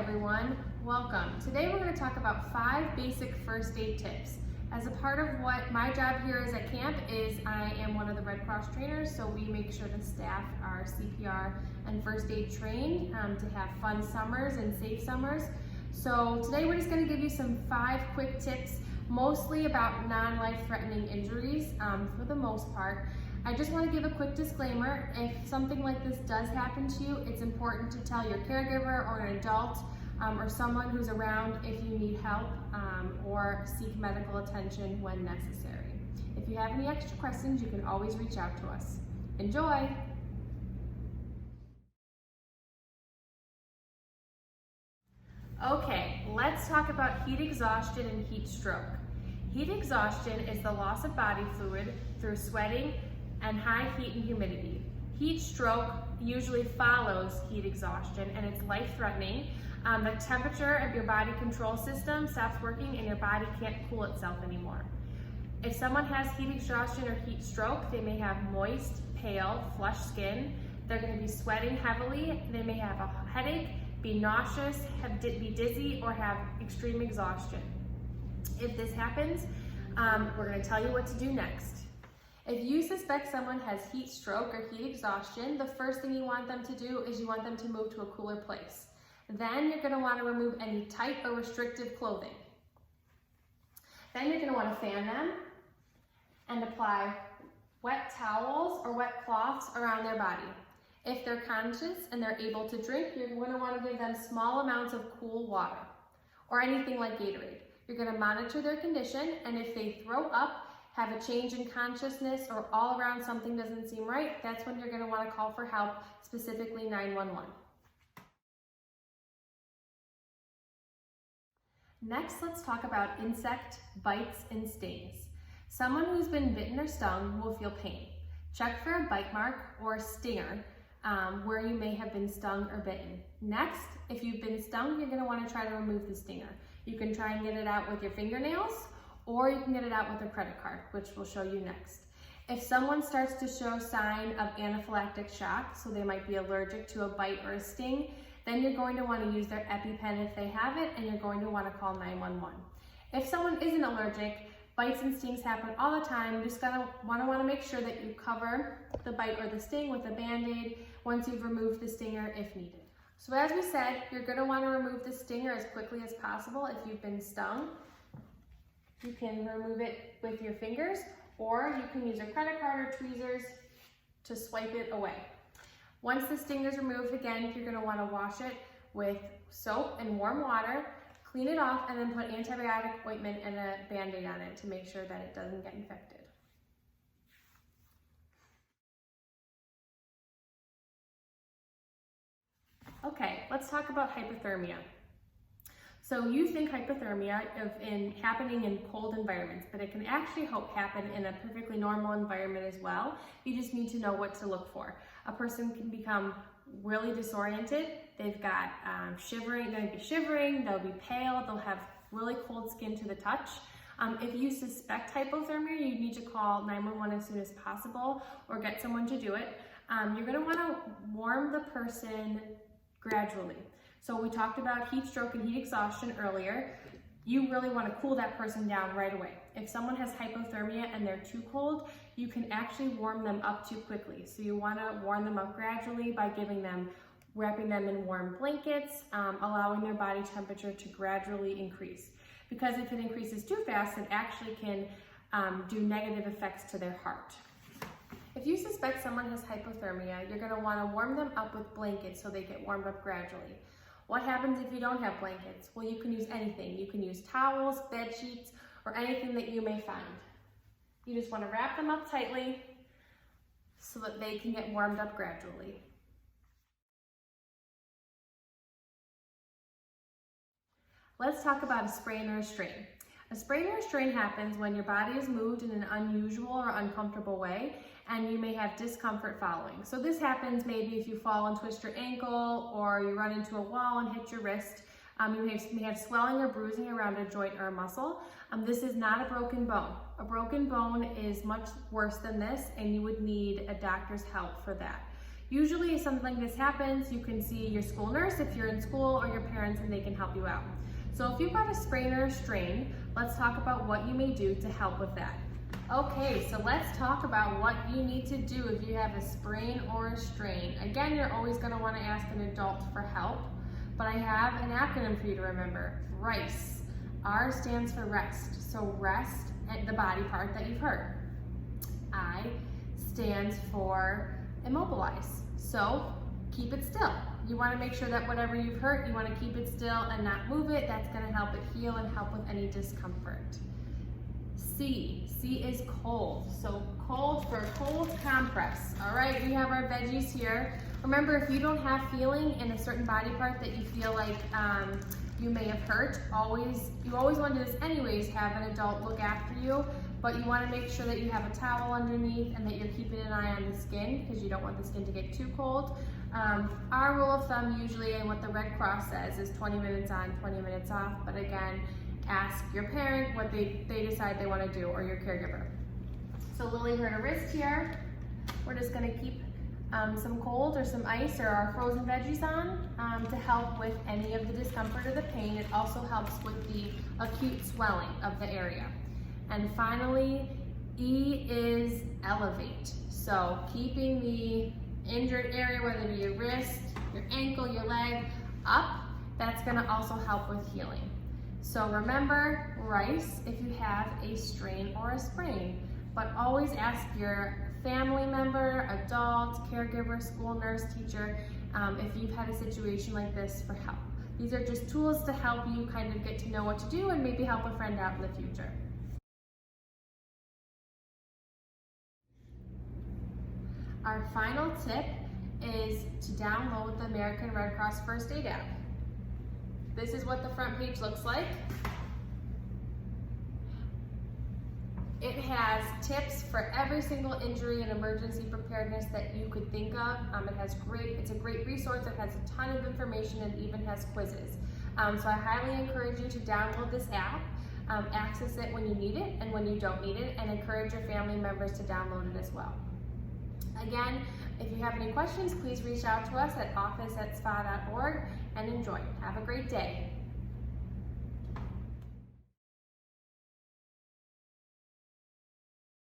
everyone, welcome. Today we're going to talk about 5 basic first aid tips. As a part of what my job here is at camp is I am one of the Red Cross trainers, so we make sure the staff are CPR and first aid trained to have fun summers and safe summers. So today we're just going to give you some 5 quick tips, mostly about non-life-threatening injuries for the most part. I just want to give a quick disclaimer. If something like this does happen to you, it's important to tell your caregiver or an adult or someone who's around if you need help or seek medical attention when necessary. If you have any extra questions, you can always reach out to us. Enjoy! Okay, let's talk about heat exhaustion and heat stroke. Heat exhaustion is the loss of body fluid through sweating and high heat and humidity. Heat stroke usually follows heat exhaustion and it's life-threatening. The temperature of your body control system stops working and your body can't cool itself anymore. If someone has heat exhaustion or heat stroke, they may have moist, pale, flushed skin. They're going to be sweating heavily. They may have a headache, be nauseous, be dizzy, or have extreme exhaustion. If this happens, we're going to tell you what to do next. If you suspect someone has heat stroke or heat exhaustion, the first thing you want them to do is you want them to move to a cooler place. Then you're going to want to remove any tight or restrictive clothing. Then you're going to want to fan them and apply wet towels or wet cloths around their body. If they're conscious and they're able to drink, you're going to want to give them small amounts of cool water or anything like Gatorade. You're going to monitor their condition, and if they throw up, have a change in consciousness, or all around something doesn't seem right, that's when you're going to want to call for help, specifically 911. Next, let's talk about insect bites and stings. Someone who's been bitten or stung will feel pain. Check for a bite mark or stinger where you may have been stung or bitten. Next, if you've been stung, you're going to want to try to remove the stinger. You can try and get it out with your fingernails, or you can get it out with a credit card, which we'll show you next. If someone starts to show sign of anaphylactic shock, so they might be allergic to a bite or a sting, then you're going to want to use their EpiPen if they have it, and you're going to want to call 911. If someone isn't allergic, bites and stings happen all the time. You're just going to want to make sure that you cover the bite or the sting with a Band-Aid once you've removed the stinger if needed. So as we said, you're going to want to remove the stinger as quickly as possible if you've been stung. You can remove it with your fingers, or you can use a credit card or tweezers to swipe it away. Once the sting is removed, again, you're going to want to wash it with soap and warm water, clean it off, and then put antibiotic ointment and a Band-Aid on it to make sure that it doesn't get infected. Okay, let's talk about hypothermia. So you think hypothermia happening in cold environments, but it can actually happen in a perfectly normal environment as well. You just need to know what to look for. A person can become really disoriented. They've got shivering, they're gonna be shivering, they'll be pale, they'll have really cold skin to the touch. If you suspect hypothermia, you need to call 911 as soon as possible or get someone to do it. You're gonna wanna warm the person gradually. So we talked about heat stroke and heat exhaustion earlier. You really want to cool that person down right away. If someone has hypothermia and they're too cold, you can actually warm them up too quickly. So you want to warm them up gradually by wrapping them in warm blankets, allowing their body temperature to gradually increase. Because if it increases too fast, it actually can do negative effects to their heart. If you suspect someone has hypothermia, you're going to want to warm them up with blankets so they get warmed up gradually. What happens if you don't have blankets? Well, you can use anything. You can use towels, bed sheets, or anything that you may find. You just want to wrap them up tightly so that they can get warmed up gradually. Let's talk about a sprain or a strain. A sprain or a strain happens when your body is moved in an unusual or uncomfortable way, and you may have discomfort following. So this happens maybe if you fall and twist your ankle, or you run into a wall and hit your wrist. You may have swelling or bruising around a joint or a muscle. This is not a broken bone. A broken bone is much worse than this, and you would need a doctor's help for that. Usually if something like this happens, you can see your school nurse if you're in school, or your parents, and they can help you out. So if you've got a sprain or a strain, let's talk about what you may do to help with that. Okay, so let's talk about what you need to do if you have a sprain or a strain. Again, you're always going to want to ask an adult for help, but I have an acronym for you to remember, RICE. R stands for rest, so rest at the body part that you've hurt. I stands for immobilize, so keep it still. You want to make sure that whatever you've hurt, you want to keep it still and not move it. That's going to help it heal and help with any discomfort. C is cold, so cold for cold compress. All right, we have our veggies here. Remember, if you don't have feeling in a certain body part that you feel like you may have hurt, you always want to do this anyways, have an adult look after you, but you want to make sure that you have a towel underneath and that you're keeping an eye on the skin, because you don't want the skin to get too cold. Our rule of thumb usually, and what the Red Cross says, is 20 minutes on, 20 minutes off, but again, ask your parent what they decide they want to do, or your caregiver. So Lily hurt her wrist here. We're just going to keep some cold or some ice or our frozen veggies on to help with any of the discomfort or the pain. It also helps with the acute swelling of the area. And finally, E is elevate. So keeping the injured area, whether it be your wrist, your ankle, your leg, up, that's going to also help with healing. So remember, RICE if you have a strain or a sprain, but always ask your family member, adult, caregiver, school nurse, teacher, if you've had a situation like this for help. These are just tools to help you kind of get to know what to do and maybe help a friend out in the future. Our final tip is to download the American Red Cross First Aid app. This is what the front page looks like. It has tips for every single injury and emergency preparedness that you could think of. It's a great resource. It has a ton of information and even has quizzes. So I highly encourage you to download this app, access it when you need it and when you don't need it, and encourage your family members to download it as well. Again, if you have any questions, please reach out to us at office@spa.org and enjoy. Have a great day.